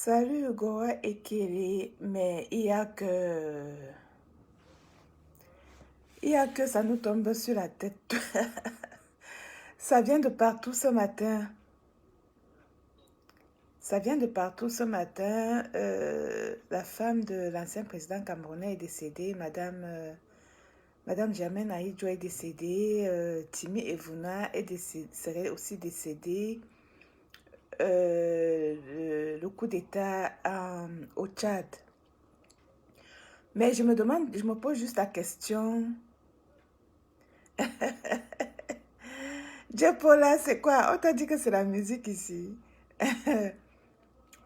Salut Goa et Kelly, mais il y a que ça nous tombe sur la tête. Ça vient de partout ce matin. Ça vient de partout ce matin. La femme de l'ancien président camerounais est décédée. Madame Germaine Aïdjo est décédée. Timi Evuna serait aussi décédée. Le coup d'État au Tchad. Mais je me pose juste la question. Djepola, c'est quoi? On t'a dit que c'est la musique ici.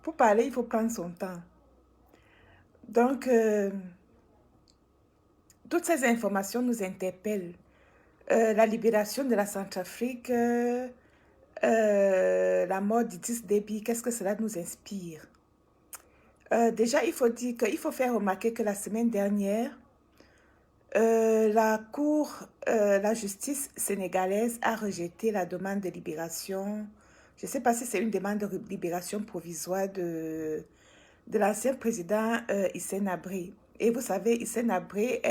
Pour parler, il faut prendre son temps. Donc, toutes ces informations nous interpellent. La libération de la Centrafrique, la mort d'Idriss Déby, qu'est-ce que cela nous inspire? Déjà, il faut faire remarquer que la semaine dernière, la justice sénégalaise a rejeté la demande de libération. Je ne sais pas si c'est une demande de libération provisoire de l'ancien président Hissène Habré. Et vous savez, Hissène Habré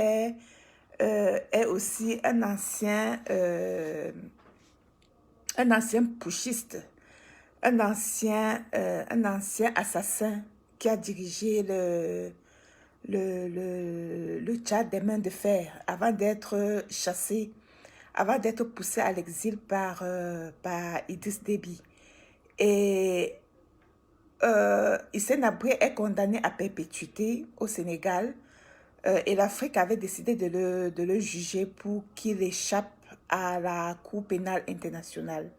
est aussi un ancien putschiste, un ancien assassin qui a dirigé le Tchad des mains de fer avant d'être chassé, avant d'être poussé à l'exil par Idriss Déby. Et Hissène Habré est condamné à perpétuité au Sénégal et l'Afrique avait décidé de le juger pour qu'il échappe à la Cour pénale internationale.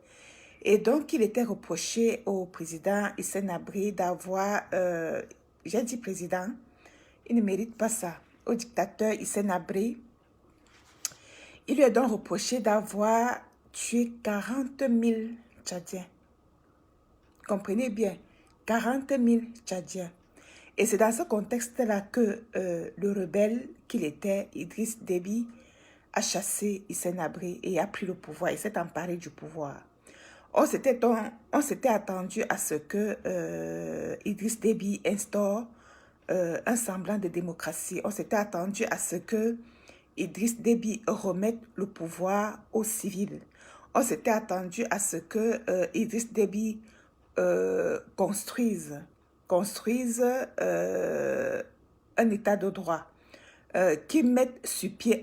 Et donc, il était reproché au président Hissène Habré d'avoir, j'ai dit président, il ne mérite pas ça, au dictateur Hissène Habré, il lui est donc reproché d'avoir tué 40 000 Tchadiens. Comprenez bien, 40 000 Tchadiens. Et c'est dans ce contexte-là que le rebelle qu'il était, Idriss Déby, a chassé Hissène Habré et a pris le pouvoir et s'est emparé du pouvoir. On s'était attendu à ce que Idriss Déby instaure un semblant de démocratie. On s'était attendu à ce que Idriss Déby remette le pouvoir aux civils. On s'était attendu à ce que Idriss Déby construise un état de droit, qui mette sur pied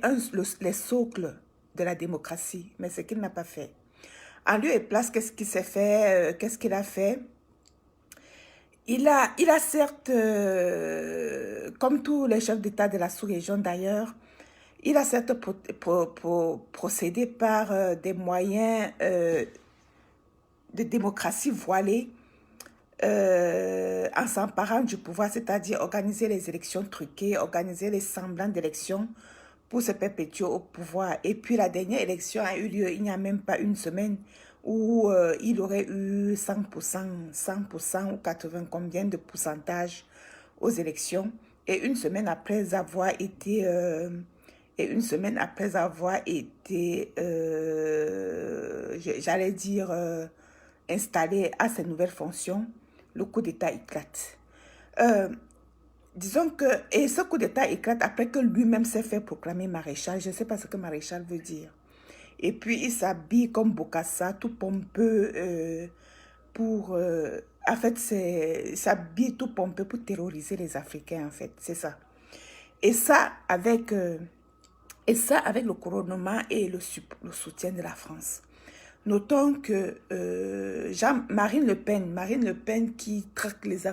les socles de la démocratie. Mais ce qu'il n'a pas fait. En lieu et place, qu'est-ce qu'il s'est fait? Qu'est-ce qu'il a fait? Il a certes, comme tous les chefs d'État de la sous-région d'ailleurs, il a certes procédé par des moyens de démocratie voilée en s'emparant du pouvoir, c'est-à-dire organiser les élections truquées, organiser les semblants d'élections pour se perpétuer au pouvoir. Et puis la dernière élection a eu lieu il n'y a même pas une semaine où il aurait eu 100% ou 80 combien de pourcentage aux élections. Et une semaine après avoir été j'allais dire, installé à ses nouvelles fonctions, le coup d'État éclate. Disons que, et ce coup d'État éclate après que lui-même s'est fait proclamer maréchal. Je ne sais pas ce que maréchal veut dire. Et puis il s'habille comme Bokassa, tout pompeux, en fait, il s'habille tout pompeux pour terroriser les Africains, en fait, c'est ça. Et ça, avec le couronnement et le soutien de la France. Notons que Marine Le Pen qui traque les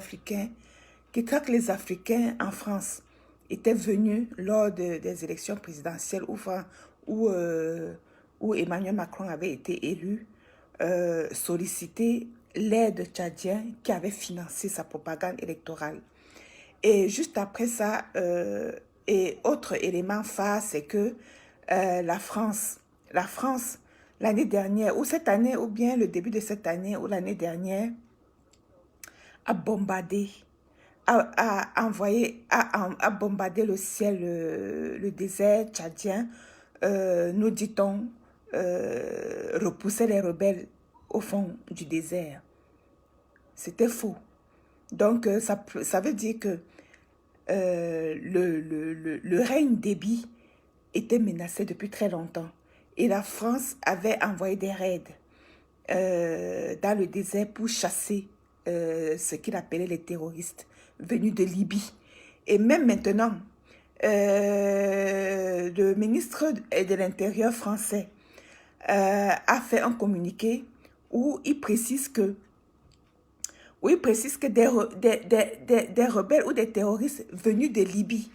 Africains en France, était venue lors des élections présidentielles où Emmanuel Macron avait été élu, solliciter l'aide tchadien qui avait financé sa propagande électorale. Et juste après ça, et autre élément phare, c'est que la France, l'année dernière, ou cette année, ou bien le début de cette année, ou l'année dernière, a bombardé, a bombardé le ciel, le désert tchadien, nous dit-on, repousser les rebelles au fond du désert. C'était faux. Donc, ça veut dire que le règne d'Ébi était menacé depuis très longtemps. Et la France avait envoyé des raids dans le désert pour chasser ce qu'il appelait les terroristes venus de Libye. Et même maintenant, le ministre de l'Intérieur français a fait un communiqué où il précise que, des rebelles ou des terroristes venus de Libye.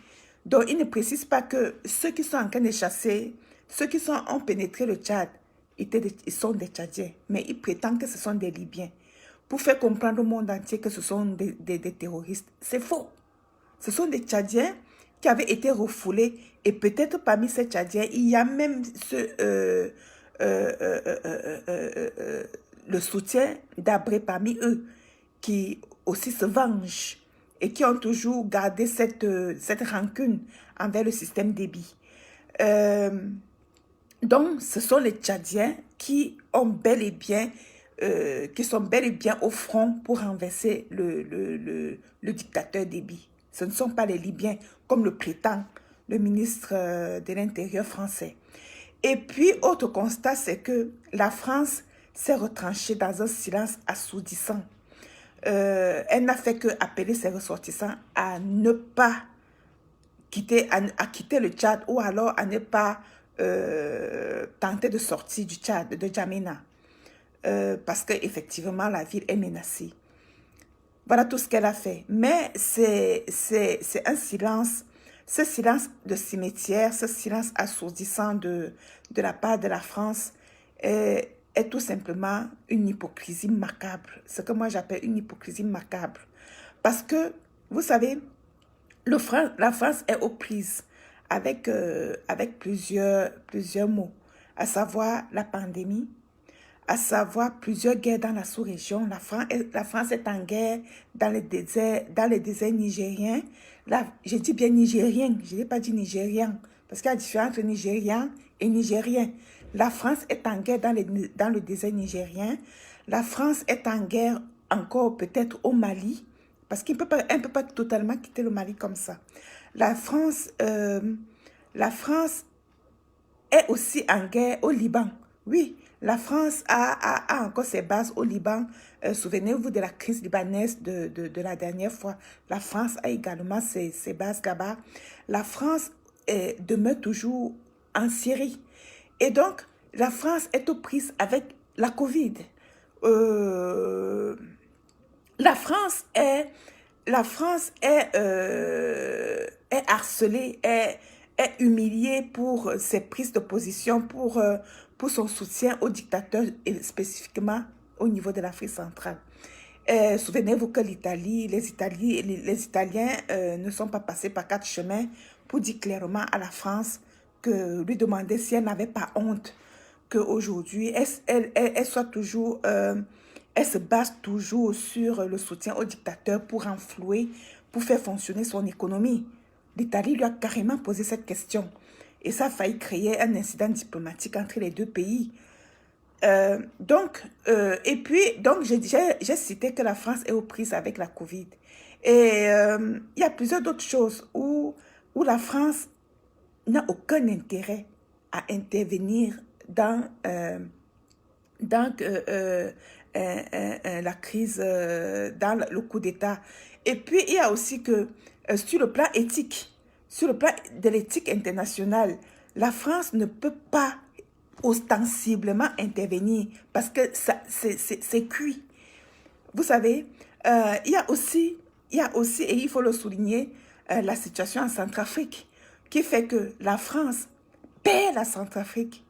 Donc, il ne précise pas que ceux qui sont en train de chasser, ceux qui ont pénétré le Tchad, ils sont des Tchadiens. Mais il prétend que ce sont des Libyens. Pour faire comprendre au monde entier que ce sont des terroristes. C'est faux. Ce sont des Tchadiens qui avaient été refoulés. Et peut-être parmi ces Tchadiens, il y a même le soutien d'Abré parmi eux, qui aussi se vengent et qui ont toujours gardé cette rancune envers le système Déby. Donc, ce sont les Tchadiens qui ont bel et bien, qui sont bel et bien au front pour renverser le dictateur Déby. Ce ne sont pas les Libyens, comme le prétend le ministre de l'Intérieur français. Et puis, autre constat, c'est que la France s'est retranchée dans un silence assourdissant. Elle n'a fait que appeler ses ressortissants à ne pas quitter le Tchad ou alors à ne pas tenter de sortir du Tchad, de N'Djamena, parce qu'effectivement la ville est menacée. Voilà tout ce qu'elle a fait. Mais c'est un silence, ce silence de cimetière, ce silence assourdissant de la part de la France est tout simplement une hypocrisie macabre. Ce que moi j'appelle une hypocrisie macabre. Parce que, vous savez, la France est aux prises avec plusieurs maux, à savoir la pandémie, à savoir plusieurs guerres dans la sous-région. La France est en guerre dans les déserts nigériens. Là, je dis bien nigérien, je n'ai pas dit nigérian, parce qu'il y a la différence entre nigérian et nigérien. La France est en guerre dans le désert nigérien. La France est en guerre encore peut-être au Mali, parce qu'elle ne peut pas totalement quitter le Mali comme ça. La France est aussi en guerre au Liban. Oui, la France a encore ses bases au Liban. Souvenez-vous de la crise libanaise de la dernière fois. La France a également ses bases là-bas. La France demeure toujours en Syrie. Et donc, la France est aux prises avec la Covid. La France est harcelée, est humiliée pour ses prises de position, pour son soutien aux dictateurs, et spécifiquement au niveau de l'Afrique centrale. Souvenez-vous que les Italiens ne sont pas passés par 4 chemins pour dire clairement à la France, que lui demander si elle n'avait pas honte qu'aujourd'hui, elle soit toujours... elle se base toujours sur le soutien au dictateur pour renflouer, pour faire fonctionner son économie. L'Italie lui a carrément posé cette question. Et ça a failli créer un incident diplomatique entre les deux pays. Donc, j'ai cité que la France est aux prises avec la Covid. Et il y a plusieurs autres choses où la France n'a aucun intérêt à intervenir dans la crise, dans le coup d'État. Et puis, il y a aussi que sur le plan éthique, sur le plan de l'éthique internationale, la France ne peut pas ostensiblement intervenir parce que c'est cuit. Vous savez, il y a aussi, et il faut le souligner, la situation en Centrafrique, qui fait que la France perd la Centrafrique.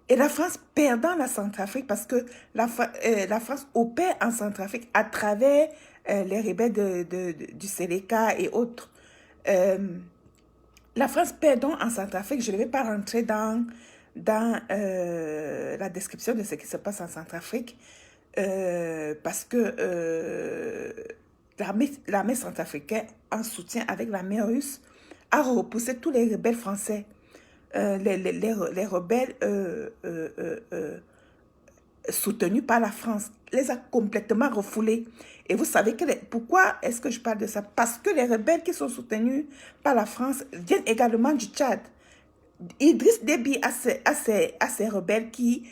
Et la France perdant la Centrafrique parce que la France opère en Centrafrique à travers les rebelles du Séléka et autres. La France perdant en Centrafrique, je ne vais pas rentrer dans la description de ce qui se passe en Centrafrique parce que l'armée centrafricaine, en soutien avec l'armée russe, a repoussé tous les rebelles français. Les rebelles soutenus par la France les a complètement refoulés. Et vous savez pourquoi est-ce que je parle de ça? Parce que les rebelles qui sont soutenus par la France viennent également du Tchad. Idriss Déby a ces rebelles qui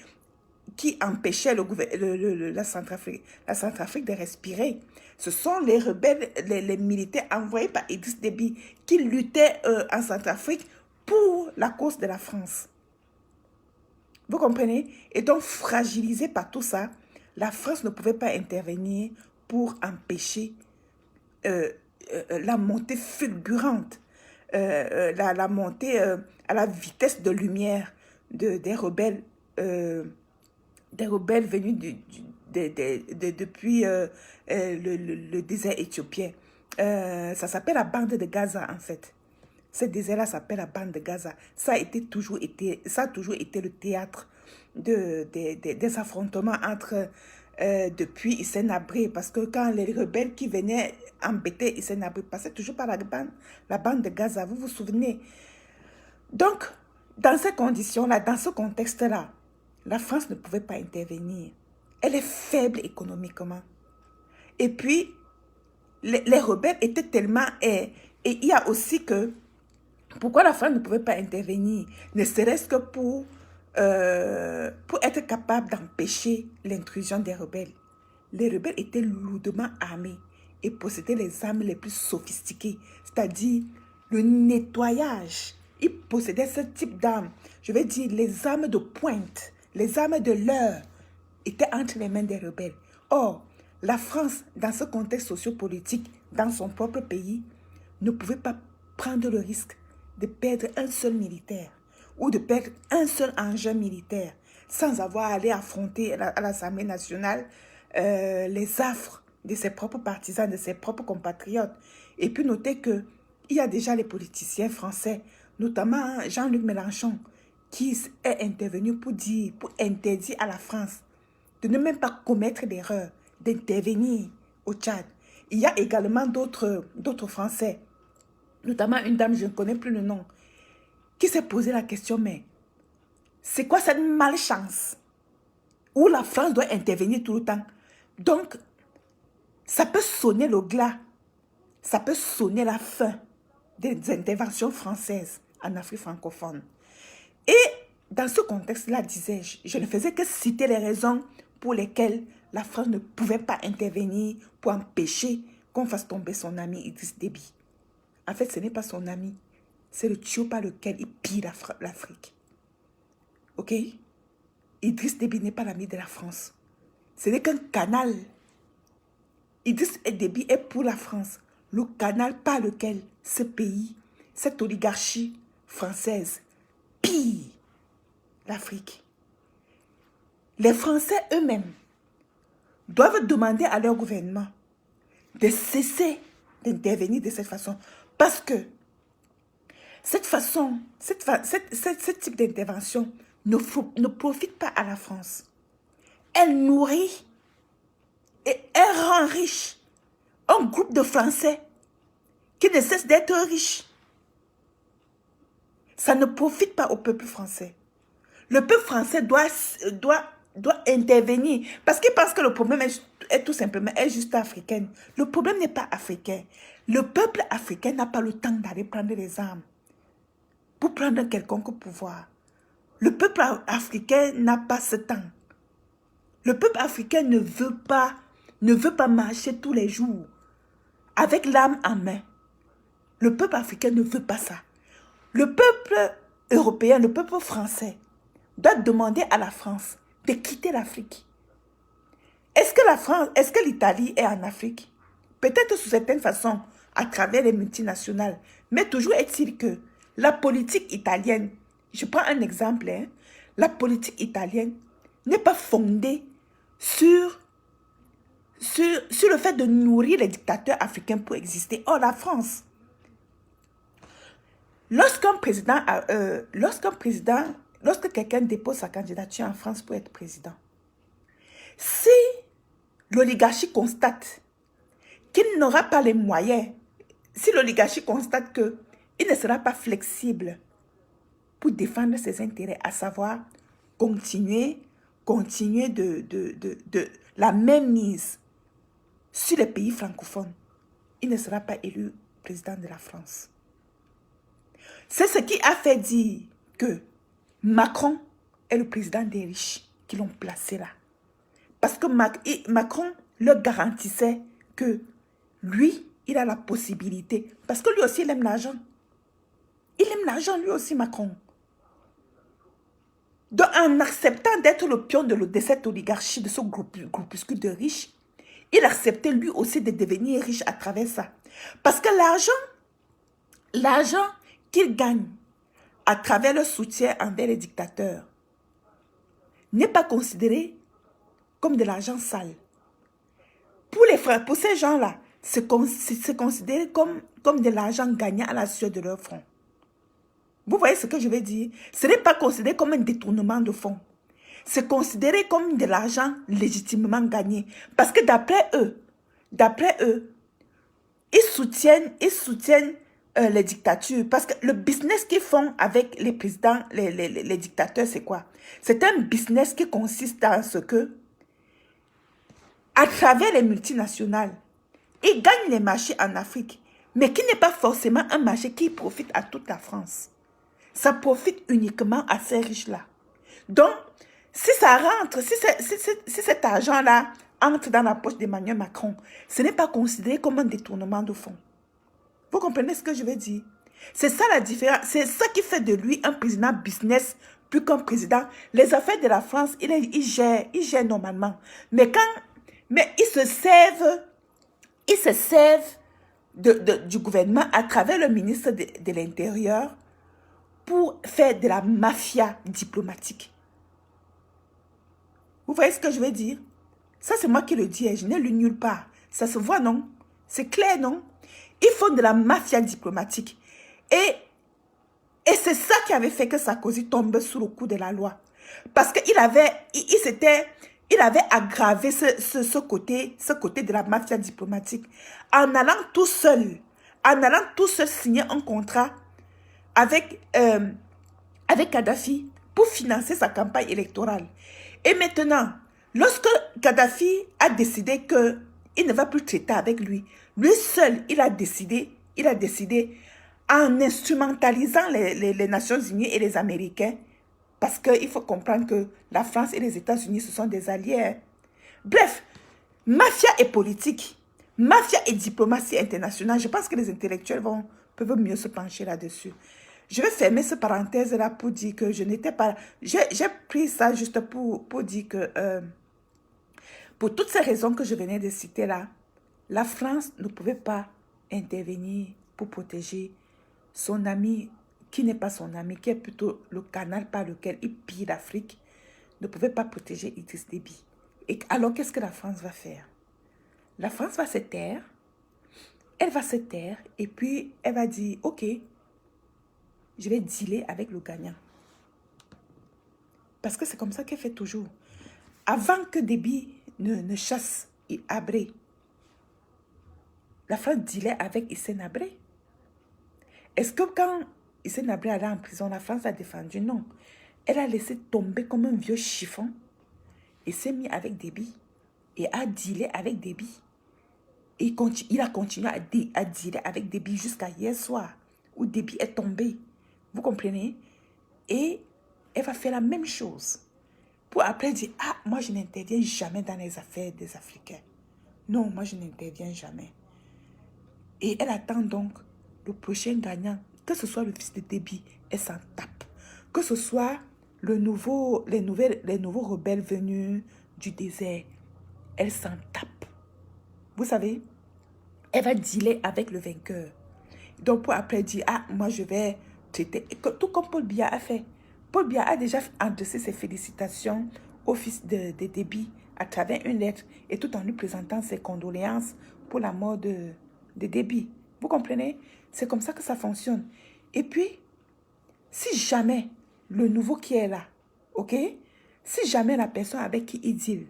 empêchaient la Centrafrique de respirer. Ce sont les rebelles, les militaires envoyés par Idriss Déby qui luttaient en Centrafrique pour la cause de la France. Vous comprenez? Et donc, fragilisée par tout ça, la France ne pouvait pas intervenir pour empêcher la montée fulgurante, la montée à la vitesse de lumière des rebelles venus depuis le désert éthiopien. Ça s'appelle la bande de Gaza, en fait. Ce désert-là s'appelle la bande de Gaza. Ça a toujours été le théâtre des affrontements entre depuis Hissène Habré. Parce que quand les rebelles qui venaient embêter Hissène Habré passaient toujours par la bande de Gaza, vous vous souvenez? Donc, dans ces conditions-là, dans ce contexte-là, la France ne pouvait pas intervenir. Elle est faible économiquement. Et puis, les rebelles étaient tellement... Et il y a aussi que... Pourquoi la France ne pouvait pas intervenir? Ne serait-ce que pour être capable d'empêcher l'intrusion des rebelles. Les rebelles étaient lourdement armés et possédaient les armes les plus sophistiquées, c'est-à-dire le nettoyage. Ils possédaient ce type d'armes. Je vais dire les armes de pointe, les armes de l'heure étaient entre les mains des rebelles. Or, la France, dans ce contexte sociopolitique, dans son propre pays, ne pouvait pas prendre le risque de perdre un seul militaire ou de perdre un seul engin militaire sans avoir à aller affronter à l'Assemblée nationale les affres de ses propres partisans, de ses propres compatriotes. Et puis notez qu'il y a déjà les politiciens français, notamment Jean-Luc Mélenchon, qui est intervenu pour interdire à la France de ne même pas commettre l'erreur d'intervenir au Tchad. Il y a également d'autres Français, notamment une dame, je ne connais plus le nom, qui s'est posé la question, mais c'est quoi cette malchance où la France doit intervenir tout le temps? Donc, ça peut sonner le glas, ça peut sonner la fin des interventions françaises en Afrique francophone. Et dans ce contexte-là, disais-je, je ne faisais que citer les raisons pour lesquelles la France ne pouvait pas intervenir pour empêcher qu'on fasse tomber son ami Idriss Déby. En fait, ce n'est pas son ami, c'est le tuyau par lequel il pille l'Afrique. Ok? Idriss Déby n'est pas l'ami de la France. Ce n'est qu'un canal. Idriss Déby est pour la France. Le canal par lequel ce pays, cette oligarchie française, pille l'Afrique. Les Français eux-mêmes doivent demander à leur gouvernement de cesser d'intervenir de cette façon. Parce que ce type d'intervention ne profite pas à la France. Elle nourrit et elle rend riche un groupe de Français qui ne cesse d'être riches. Ça ne profite pas au peuple français. Le peuple français doit intervenir parce qu'il pense que le problème est tout simplement juste africain. Le problème n'est pas africain. Le peuple africain n'a pas le temps d'aller prendre les armes pour prendre quelconque pouvoir. Le peuple africain n'a pas ce temps. Le peuple africain ne veut pas marcher tous les jours avec l'arme en main. Le peuple africain ne veut pas ça. Le peuple européen, le peuple français doit demander à la France de quitter l'Afrique. Est-ce que l'Italie est en Afrique? Peut-être sous certaines façons, à travers les multinationales. Mais toujours est-il que la politique italienne, je prends un exemple, la politique italienne n'est pas fondée sur le fait de nourrir les dictateurs africains pour exister. Or, la France, lorsque quelqu'un dépose sa candidature en France pour être président, si l'oligarchie constate qu'il n'aura pas les moyens, si l'oligarchie constate qu'il ne sera pas flexible pour défendre ses intérêts, à savoir continuer continuer de la même mise sur les pays francophones, il ne sera pas élu président de la France. C'est ce qui a fait dire que Macron est le président des riches qui l'ont placé là. Parce que Macron leur garantissait que lui, il a la possibilité. Parce que lui aussi, il aime l'argent. Il aime l'argent, lui aussi, Macron. Donc, en acceptant d'être le pion de cette oligarchie, de ce groupuscule de riches, il acceptait lui aussi de devenir riche à travers ça. Parce que l'argent qu'il gagne à travers le soutien envers les dictateurs n'est pas considéré comme de l'argent sale. Pour ces gens-là, c'est considéré comme de l'argent gagné à la sueur de leur front. Vous voyez ce que je veux dire? Ce n'est pas considéré comme un détournement de fonds. C'est considéré comme de l'argent légitimement gagné. Parce que d'après eux, ils soutiennent les dictatures. Parce que le business qu'ils font avec les présidents, les dictateurs, c'est quoi? C'est un business qui consiste dans ce que, à travers les multinationales, ils gagnent les marchés en Afrique, mais qui n'est pas forcément un marché qui profite à toute la France. Ça profite uniquement à ces riches-là. Donc, si ça rentre, si cet argent-là entre dans la poche d'Emmanuel Macron, ce n'est pas considéré comme un détournement de fonds. Vous comprenez ce que je veux dire? C'est ça la différence. C'est ça qui fait de lui un président business plus qu'un président. Les affaires de la France, il gère normalement. Mais ils se servent du gouvernement à travers le ministre de l'Intérieur pour faire de la mafia diplomatique. Vous voyez ce que je veux dire? Ça, c'est moi qui le dis, je n'ai lu nulle part. Ça se voit, non? C'est clair, non? Ils font de la mafia diplomatique. Et c'est ça qui avait fait que Sarkozy tombe sous le coup de la loi. Parce qu'il avait aggravé ce côté de la mafia diplomatique en allant tout seul signer un contrat avec Kadhafi pour financer sa campagne électorale. Et maintenant, lorsque Kadhafi a décidé qu'il ne va plus traiter avec lui seul, il a décidé en instrumentalisant les Nations Unies et les Américains, parce qu'il faut comprendre que la France et les États-Unis, ce sont des alliés. Bref, mafia et politique, mafia et diplomatie internationale, je pense que les intellectuels peuvent mieux se pencher là-dessus. Je vais fermer cette parenthèse-là pour dire que je n'étais pas... J'ai pris ça juste pour dire que... pour toutes ces raisons que je venais de citer là, la France ne pouvait pas intervenir pour protéger son ami, qui n'est pas son ami, qui est plutôt le canal par lequel il pille l'Afrique, ne pouvait pas protéger Idriss Déby. Et alors, qu'est-ce que la France va faire? La France va se taire. Elle va se taire et puis elle va dire, ok, je vais dealer avec le gagnant. Parce que c'est comme ça qu'elle fait toujours. Avant que Déby ne chasse Habré, la France dealait avec Hissène Habré. Est-ce que quand Hissène Habré allait en prison, la France l'a défendu? Non. Elle a laissé tomber comme un vieux chiffon et s'est mis avec Déby et a dealé avec Déby. Et il a continué à dealer avec Déby jusqu'à hier soir où Déby est tombé. Vous comprenez? Et elle va faire la même chose. Pour après dire, ah, moi je n'interviens jamais dans les affaires des Africains. Non, moi je n'interviens jamais. Et elle attend donc le prochain gagnant, que ce soit le fils de Déby, elle s'en tape. Que ce soit les nouveaux rebelles venus du désert, elle s'en tape. Vous savez, elle va dealer avec le vainqueur. Donc pour après dire, ah, moi je vais traiter, tout comme Paul Biya a fait. Paul Biya a déjà endossé ses félicitations au fils de Déby à travers une lettre et tout en lui présentant ses condoléances pour la mort de Déby. Vous comprenez? C'est comme ça que ça fonctionne. Et puis, si jamais le nouveau qui est là, ok? Si jamais la personne avec qui il deal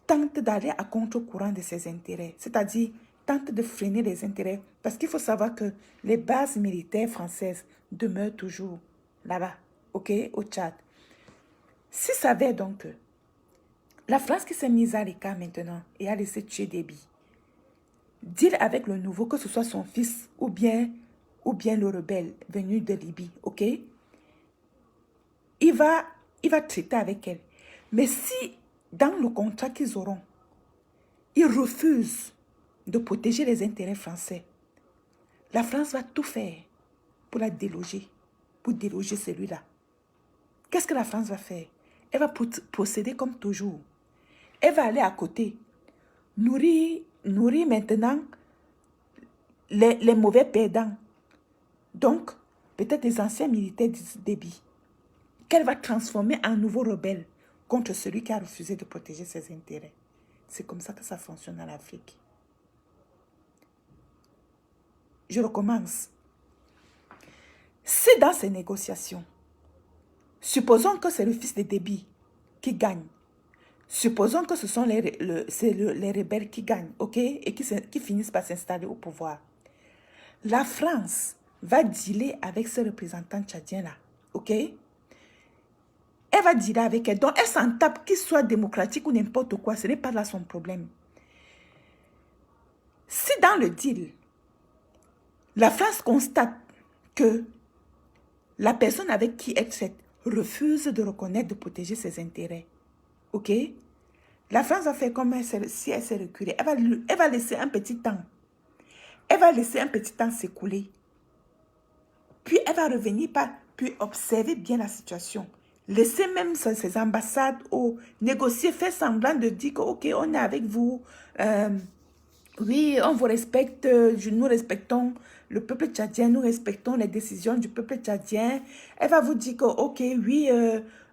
tente d'aller à contre-courant de ses intérêts, c'est-à-dire tente de freiner les intérêts, parce qu'il faut savoir que les bases militaires françaises demeurent toujours là-bas, ok, au Tchad. Si ça avait donc La France qui s'est mise à l'écart maintenant et a laissé tuer Déby. Deal avec le nouveau, que ce soit son fils ou bien le rebelle venu de Libye, ok? Il va traiter avec elle. Mais si, dans le contrat qu'ils auront, ils refusent de protéger les intérêts français, la France va tout faire pour la déloger, pour déloger celui-là. Qu'est-ce que la France va faire? Elle va procéder comme toujours. Elle va aller à côté, nourrir maintenant les mauvais perdants. Donc, peut-être les anciens militaires d'Ibi, qu'elle va transformer en nouveau rebelle contre celui qui a refusé de protéger ses intérêts. C'est comme ça que ça fonctionne en Afrique. Je recommence. Si dans ces négociations, supposons que c'est le fils de Déby qui gagne, supposons que ce sont les rebelles qui gagnent, ok, et qui finissent par s'installer au pouvoir, la France va dealer avec ce représentant tchadien-là, ok? Elle va dealer avec elle. Donc, elle s'en tape, qu'il soit démocratique ou n'importe quoi, ce n'est pas là son problème. Si dans le deal, la France constate que la personne avec qui elle traite refuse de reconnaître, de protéger ses intérêts, ok? La France va faire comme si elle s'est reculée. Elle va laisser un petit temps. Elle va laisser un petit temps s'écouler. Puis elle va revenir puis observer bien la situation. Laisser même ses ambassades négocier, faire semblant de dire que ok, on est avec vous. Oui, on vous respecte, nous respectons le peuple tchadien, nous respectons les décisions du peuple tchadien. Elle va vous dire que ok, oui,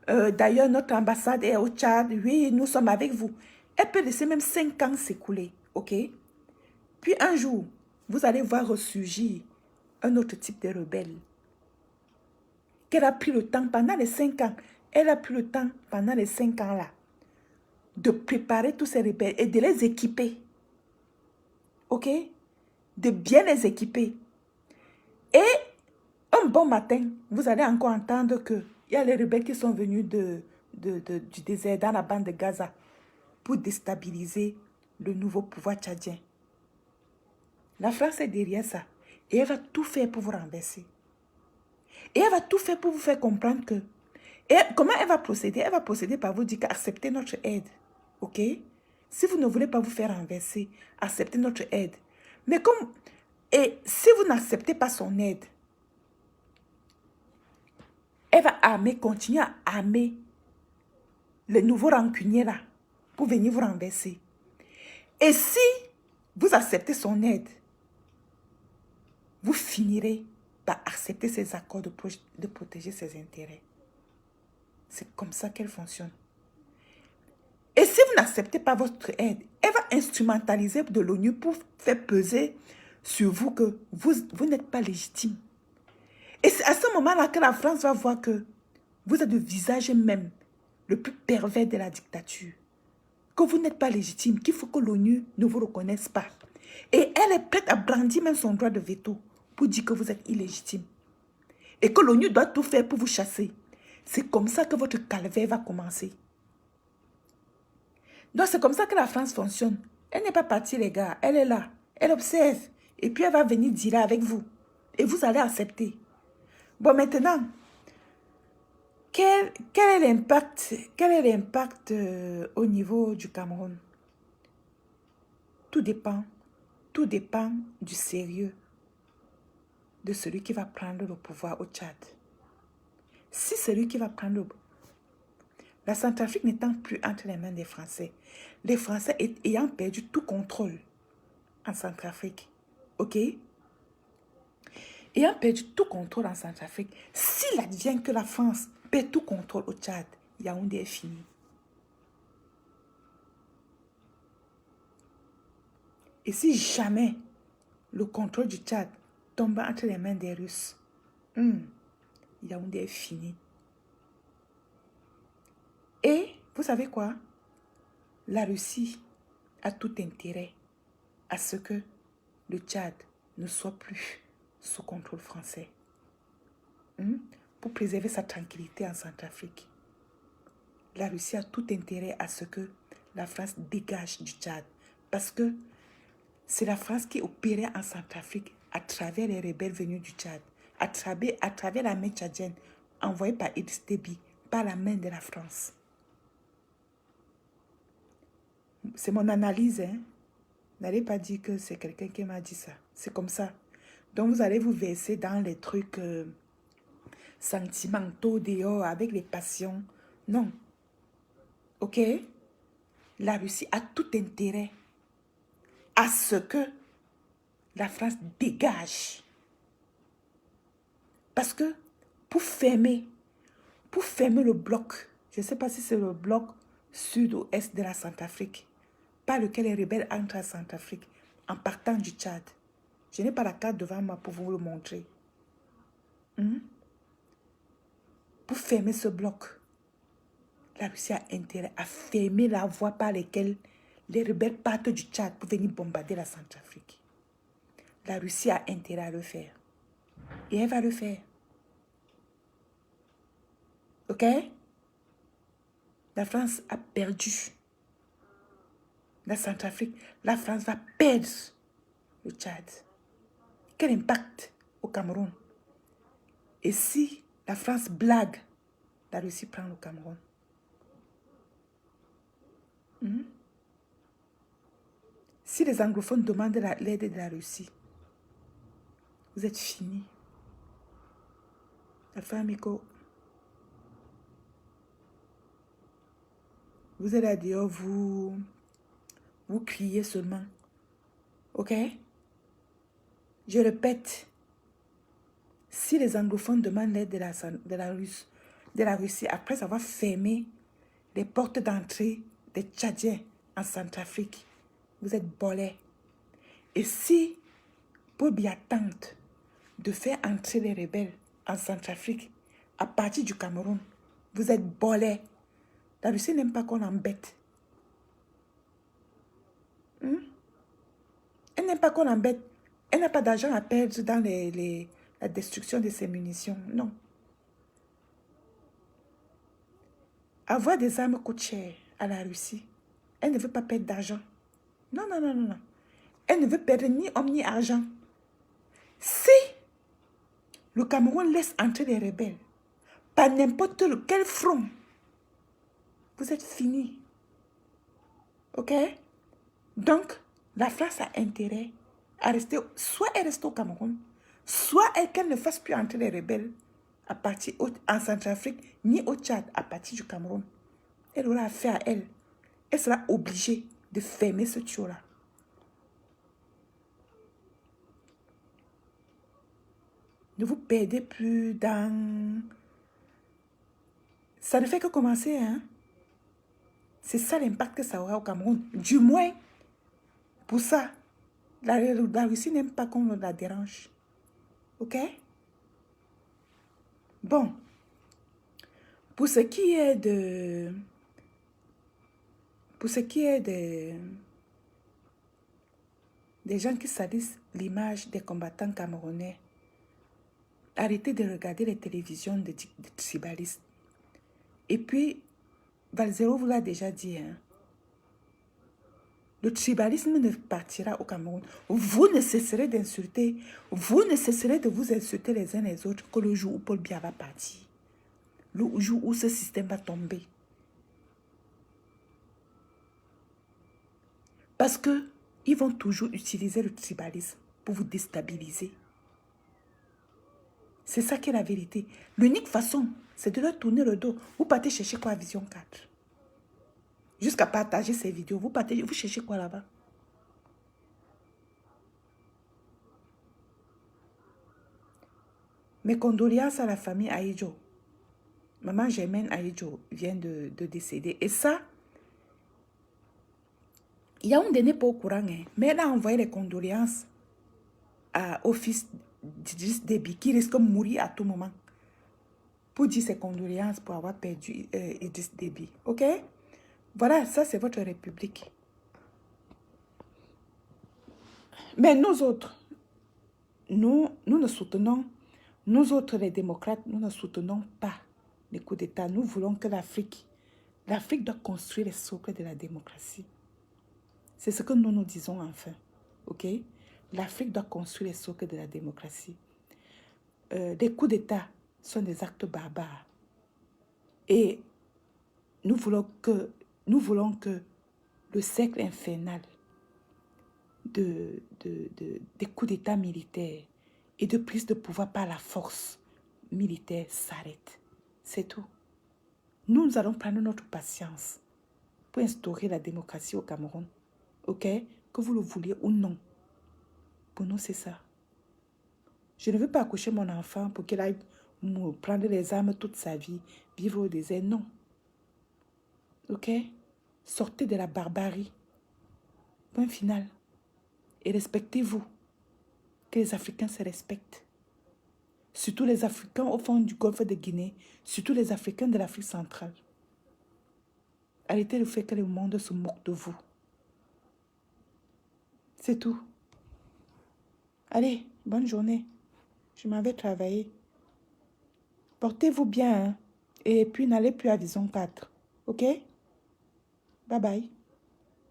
d'ailleurs notre ambassade est au Tchad, oui, nous sommes avec vous. Elle peut laisser même 5 ans s'écouler, ok? Puis un jour, vous allez voir ressurgir un autre type de rebelle. Qu'elle a pris le temps pendant les 5 ans. Elle a pris le temps pendant les 5 ans-là de préparer tous ces rebelles et de les équiper. Ok? De bien les équiper. Et un bon matin, vous allez encore entendre qu'il y a les rebelles qui sont venus du désert dans la bande de Gaza pour déstabiliser le nouveau pouvoir tchadien. La France est derrière ça. Et elle va tout faire pour vous renverser. Et elle va tout faire pour vous faire comprendre que... Et comment elle va procéder? Elle va procéder par vous dire qu'acceptez notre aide. Ok? Si vous ne voulez pas vous faire renverser, acceptez notre aide. Mais comme... Et si vous n'acceptez pas son aide, elle va continuer à armer les nouveaux rancuniers là pour venir vous renverser. Et si vous acceptez son aide, vous finirez par accepter ses accords de protéger ses intérêts. C'est comme ça qu'elle fonctionne. Et si vous n'acceptez pas votre aide, elle va instrumentaliser de l'ONU pour faire peser sur vous que vous n'êtes pas légitime. Et c'est à ce moment-là que la France va voir que vous êtes le visage même le plus pervers de la dictature. Que vous n'êtes pas légitime, qu'il faut que l'ONU ne vous reconnaisse pas. Et elle est prête à brandir même son droit de veto pour dire que vous êtes illégitime. Et que l'ONU doit tout faire pour vous chasser. C'est comme ça que votre calvaire va commencer. Donc c'est comme ça que la France fonctionne. Elle n'est pas partie les gars, elle est là. Elle observe. Et puis elle va venir dire avec vous. Et vous allez accepter. Bon maintenant, quel est l'impact au niveau du Cameroun? Tout dépend du sérieux de celui qui va prendre le pouvoir au Tchad. Si celui qui va prendre la Centrafrique n'étant plus entre les mains des Français, les Français ayant perdu tout contrôle en Centrafrique, ok? Ayant perdu tout contrôle en Centrafrique, s'il advient que la France perd tout contrôle au Tchad, Yaoundé est fini. Et si jamais le contrôle du Tchad tombe entre les mains des Russes, Yaoundé est fini. Et vous savez quoi? La Russie a tout intérêt à ce que le Tchad ne soit plus sous contrôle français. Pour préserver sa tranquillité en Centrafrique. La Russie a tout intérêt à ce que la France dégage du Tchad. Parce que c'est la France qui opérait en Centrafrique à travers les rebelles venus du Tchad, à travers la main tchadienne, envoyée par Idriss Déby, par la main de la France. C'est mon analyse, hein. N'allez pas dire que c'est quelqu'un qui m'a dit ça. C'est comme ça. Donc, vous allez vous verser dans les trucs sentimentaux dehors, avec les passions. Non. OK? La Russie a tout intérêt à ce que la France dégage. Parce que pour fermer le bloc, je ne sais pas si c'est le bloc sud ou est de la Centrafrique, par lequel les rebelles entrent en Centrafrique, en partant du Tchad. Je n'ai pas la carte devant moi pour vous le montrer. Pour fermer ce bloc, la Russie a intérêt à fermer la voie par laquelle les rebelles partent du Tchad pour venir bombarder la Centrafrique. La Russie a intérêt à le faire. Et elle va le faire. OK? La France a perdu la Centrafrique. La France va perdre le Tchad. Quel impact au Cameroun? Et si la France blague, la Russie prend le Cameroun. Si les anglophones demandent l'aide de la Russie, vous êtes finis. La famille, vous êtes là dehors, vous criez seulement. OK? Je répète, si les anglophones demandent l'aide de la Russie, après avoir fermé les portes d'entrée des Tchadiens en Centrafrique, vous êtes bolés. Et si Paul Biya tente de faire entrer les rebelles en Centrafrique à partir du Cameroun, vous êtes bolés. La Russie n'aime pas qu'on l'embête. Elle n'aime pas qu'on l'embête. Elle n'a pas d'argent à perdre dans la destruction de ses munitions. Non. Avoir des armes coûte cher à la Russie. Elle ne veut pas perdre d'argent. Non, non, non, non, non. Elle ne veut perdre ni homme ni argent. Si le Cameroun laisse entrer les rebelles par n'importe quel front, vous êtes finis. OK? Donc, la France a intérêt à rester, soit elle reste au Cameroun, soit qu'elle ne fasse plus entrer les rebelles à partir en Centrafrique, ni au Tchad, à partir du Cameroun. Elle aura affaire à elle. Elle sera obligée de fermer ce tuyau-là. Ne vous perdez plus dans... Ça ne fait que commencer, hein? C'est ça l'impact que ça aura au Cameroun. Du moins, pour ça, la Russie n'aime pas qu'on la dérange. OK? Bon. Pour ce qui est de... des gens qui salissent l'image des combattants camerounais, arrêtez de regarder les télévisions de tribalistes. Et puis, Valzero vous l'a déjà dit, hein, le tribalisme ne partira au Cameroun. Vous ne cesserez d'insulter, vous ne cesserez de vous insulter les uns les autres que le jour où Paul Biya va partir. Le jour où ce système va tomber. Parce qu'ils vont toujours utiliser le tribalisme pour vous déstabiliser. C'est ça qui est la vérité. L'unique façon, c'est de leur tourner le dos. Vous partez chercher quoi à Vision 4? Jusqu'à partager ces vidéos. Vous cherchez quoi là-bas? Mes condoléances à la famille Aïdjo. Maman Germaine Aïdjo vient de décéder. Et ça, Yaoundé n'est pas au courant, hein, mais elle a envoyé les condoléances au fils d'Idriss Déby qui risque de mourir à tout moment. Pour dire ses condoléances pour avoir perdu Idriss Déby. OK? Voilà, ça c'est votre république. Mais nous autres, nous ne soutenons, nous autres les démocrates, nous ne soutenons pas les coups d'État. Nous voulons que l'Afrique L'Afrique doit construire les socles de la démocratie. C'est ce que nous nous disons enfin. Ok? L'Afrique doit construire les socles de la démocratie. Des coups d'État sont des actes barbares. Et nous voulons que le cercle infernal des coups d'État militaires et de prise de pouvoir par la force militaire s'arrête. C'est tout. Nous allons prendre notre patience pour instaurer la démocratie au Cameroun. Ok? Que vous le vouliez ou non. Pour nous, c'est ça. Je ne veux pas accoucher mon enfant pour qu'il aille prendre les armes toute sa vie, vivre au désert. Non. Ok? Sortez de la barbarie. Point final. Et respectez-vous. Que les Africains se respectent. Surtout les Africains au fond du golfe de Guinée. Surtout les Africains de l'Afrique centrale. Arrêtez le fait que le monde se moque de vous. C'est tout. Allez, bonne journée. Je m'en vais travailler. Portez-vous bien. Hein? Et puis n'allez plus à Vision 4. Ok? Bye bye.